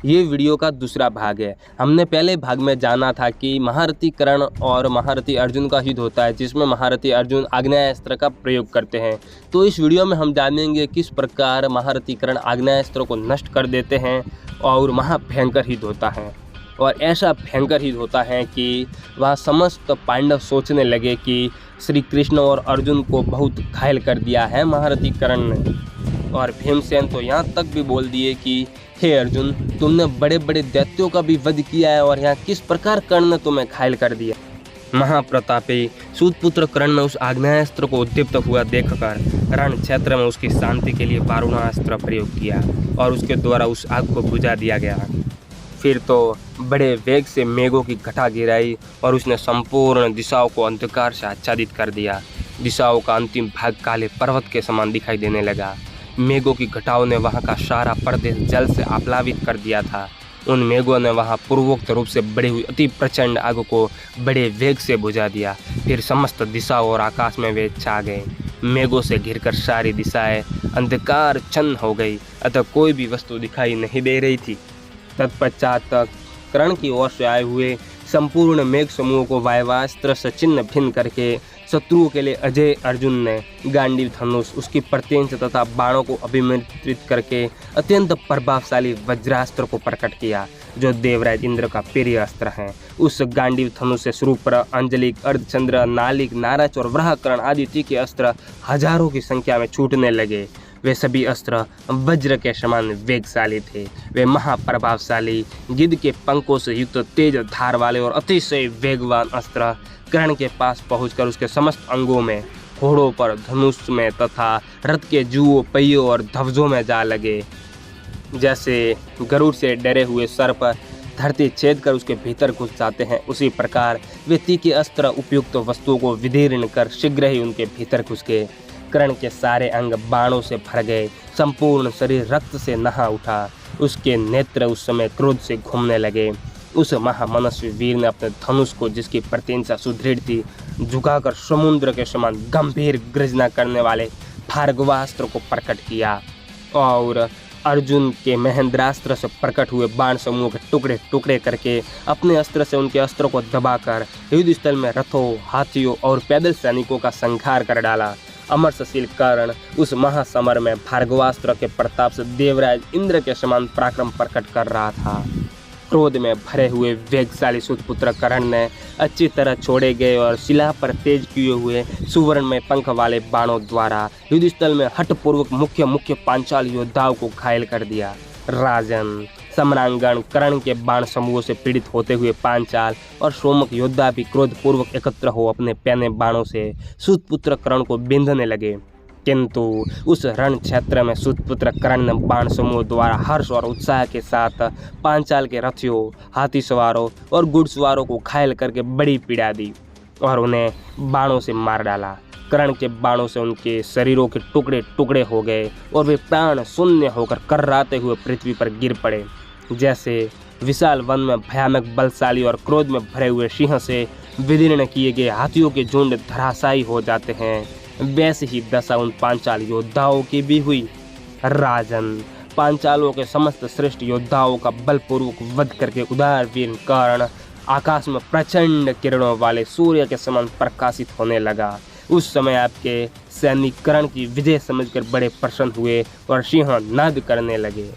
ये वीडियो का दूसरा भाग है। हमने पहले भाग में जाना था कि महारथी कर्ण और महारथी अर्जुन का युद्ध होता है, जिसमें महारथी अर्जुन आग्नेयास्त्र का प्रयोग करते हैं। तो इस वीडियो में हम जानेंगे किस प्रकार महारथी कर्ण आग्नेयास्त्र को नष्ट कर देते हैं और महाभयंकर युद्ध होता है। और ऐसा भयंकर युद्ध होता है कि वह समस्त पांडव सोचने लगे कि श्री कृष्ण और अर्जुन को बहुत घायल कर दिया है महारथी कर्ण ने। और भीमसेन तो यहाँ तक भी बोल दिए कि हे अर्जुन, तुमने बड़े बड़े दैत्यों का भी वध किया है और यहाँ किस प्रकार कर्ण ने तुम्हें घायल कर दिया। महाप्रतापी सूतपुत्र कर्ण ने उस आग्नेयास्त्र को उद्दीप्त हुआ देखकर रण क्षेत्र में उसकी शांति के लिए वारुणास्त्र प्रयोग किया और उसके द्वारा उस आग को बुझा दिया गया। फिर तो बड़े वेग से मेघों की घटा गिराई और उसने संपूर्ण दिशाओं को अंधकार से आच्छादित कर दिया। दिशाओं का अंतिम भाग काले पर्वत के समान दिखाई देने लगा। मेघों की घटाओं ने वहाँ का सारा प्रदेश जल से आप्लावित कर दिया था। उन मेघों ने वहाँ पूर्वोक्त रूप से बढ़ी हुई अति प्रचंड आग को बड़े वेग से बुझा दिया। फिर समस्त दिशाओं और आकाश में वे छा गए। मेघों से घिरकर सारी दिशाएं अंधकार छन्न हो गई, अतः कोई भी वस्तु दिखाई नहीं दे रही थी। तत्पश्चात कर्ण की ओर से आए हुए संपूर्ण मेघ समूह को वायवास्त्र से छिन्न भिन्न करके शत्रुओं के लिए अजय अर्जुन ने गांडीव धनुष, उसकी प्रत्यंश तथा बाणों को अभिमंत्रित करके अत्यंत प्रभावशाली वज्रास्त्र को प्रकट किया, जो देवराज इंद्र का प्रिय अस्त्र है। उस गांडीव धनुष से स्वरूपर, अंजलिक, अर्धचंद्र, नालिक, नाराच और वराहकर्ण आदि तीखे अस्त्र हजारों की संख्या में छूटने लगे। वे सभी अस्त्र वज्र के समान वेगशाली थे। वे महाप्रभावशाली गिद्ध के पंखों से युक्त तेज धार वाले और अतिशय वेगवान अस्त्र कर्ण के पास पहुंचकर उसके समस्त अंगों में, घोड़ों पर, धनुष में तथा रथ के जुओं, पहियों और ध्वजों में जा लगे। जैसे गरुड़ से डरे हुए सर्प धरती छेद कर उसके भीतर घुस जाते हैं, उसी प्रकार वे तीखे अस्त्र उपयुक्त वस्तुओं को विदीर्ण कर शीघ्र ही उनके भीतर घुस गए। कर्ण के सारे अंग बाणों से भर गए, संपूर्ण शरीर रक्त से नहा उठा। उसके नेत्र उस समय क्रोध से घूमने लगे। उस महामनस्वी वीर ने अपने धनुष को, जिसकी प्रत्यंशा सुदृढ़ थी, झुकाकर समुद्र के समान गंभीर गर्जना करने वाले भार्गवास्त्र को प्रकट किया और अर्जुन के महेंद्रास्त्र से प्रकट हुए बाण समूह के टुकड़े टुकड़े करके अपने अस्त्र से उनके अस्त्रों को दबाकर युद्ध स्थल में रथों, हाथियों और पैदल सैनिकों का संहार कर डाला। अमरशशील कर्ण उस महासमर में भार्गवास्त्र के प्रताप से देवराज इंद्र के समान पराक्रम प्रकट कर रहा था। क्रोध में भरे हुए वेगशाली सूतपुत्र कर्ण ने अच्छी तरह छोड़े गए और शिला पर तेज किए हुए सुवर्ण में पंख वाले बाणों द्वारा युद्धस्थल में हठपूर्वक मुख्य पांचाल योद्धाओं को घायल कर दिया। राजन, सम्रांगण कर्ण के बाण समूह से पीड़ित होते हुए पांचाल और सोमक योद्धा भी क्रोधपूर्वक एकत्र हो अपने पैने बाणों से सूतपुत्र कर्ण को बिंधने लगे। किंतु उस रण क्षेत्र में सूतपुत्र कर्ण ने बाण समूह द्वारा हर्ष और उत्साह के साथ पांचाल के रथियों, हाथी सवारों और घुड़सवारों को घायल करके बड़ी पीड़ा दी और उन्हें बाणों से मार डाला। कर्ण के बाणों से उनके शरीरों के टुकड़े टुकड़े हो गए और वे प्राण शून्य होकर कर्राते हुए पृथ्वी पर गिर पड़े। जैसे विशाल वन में भयानक बलशाली और क्रोध में भरे हुए सिंह से विदीर्ण किए गए हाथियों के झुंड धराशायी हो जाते हैं, वैसे ही दशा उन पांचाल योद्धाओं की भी हुई। राजन, पांचालों के समस्त श्रेष्ठ योद्धाओं का बलपूर्वक वध करके उदार वीर कर्ण आकाश में प्रचंड किरणों वाले सूर्य के समान प्रकाशित होने लगा। उस समय आपके सैनिक कर्ण की विजय समझकर बड़े प्रसन्न हुए और सिंह नाद करने लगे।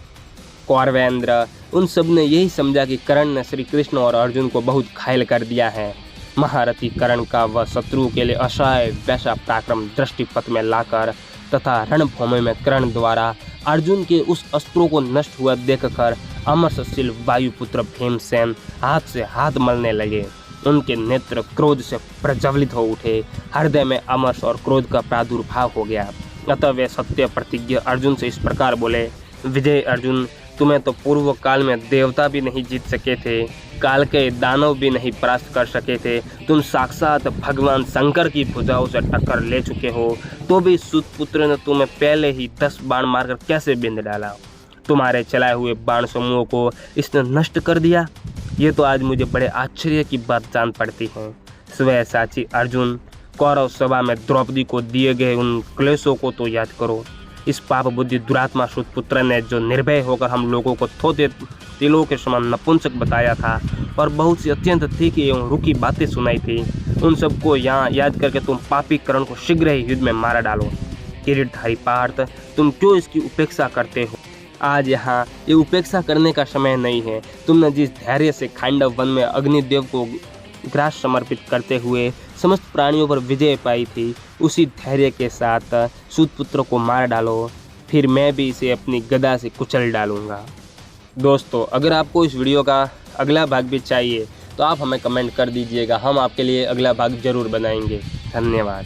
कौरवेंद्र उन सब ने यही समझा कि कर्ण ने श्री कृष्ण और अर्जुन को बहुत घायल कर दिया है। महारथी कर्ण का वह शत्रु के लिए असहाय वैसा पराक्रम दृष्टिपथ में लाकर तथा रणभूमि में कर्ण द्वारा अर्जुन के उस अस्त्रों को नष्ट हुआ देखकर अमरशशील वायुपुत्र भीमसेन हाथ से हाथ मलने लगे। उनके नेत्र क्रोध से प्रज्वलित हो उठे, हृदय में अमर्ष और क्रोध का प्रादुर्भाव हो गया। अतः वे सत्य प्रतिज्ञ अर्जुन से इस प्रकार बोले, विजय अर्जुन, तुम्हें तो पूर्व काल में देवता भी नहीं जीत सके थे, काल के दानव भी नहीं परास्त कर सके थे। तुम साक्षात भगवान शंकर की भुजाओं से टक्कर ले चुके हो, तो भी सूतपुत्र ने तुम्हें पहले ही 10 बाण मारकर कैसे बिंद डाला? तुम्हारे चलाए हुए बाण समूहों को इसने नष्ट कर दिया। ये तो आज मुझे बड़े आश्चर्य की बात जान पड़ती है। स्वयं साची अर्जुन, कौरव सभा में द्रौपदी को दिए गए उन क्लेशों को तो याद करो। इस पाप बुद्धि दुरात्मा सूतपुत्र ने जो निर्भय होकर हम लोगों को थोड़े तिलों के समान नपुंसक बताया था और बहुत सी अत्यंत तीखी एवं रुकी बातें सुनाई थी, उन सबको यहाँ याद करके तुम पापी कर्ण को शीघ्र ही युद्ध में मार डालो। किरीटधारी पार्थ, तुम क्यों इसकी उपेक्षा करते हो? आज यहाँ ये उपेक्षा करने का समय नहीं है। तुमने जिस धैर्य से खांडव वन में अग्निदेव को ग्रास समर्पित करते हुए समस्त प्राणियों पर विजय पाई थी, उसी धैर्य के साथ सूतपुत्र को मार डालो, फिर मैं भी इसे अपनी गदा से कुचल डालूंगा। दोस्तों, अगर आपको इस वीडियो का अगला भाग भी चाहिए तो आप हमें कमेंट कर दीजिएगा, हम आपके लिए अगला भाग जरूर बनाएंगे। धन्यवाद।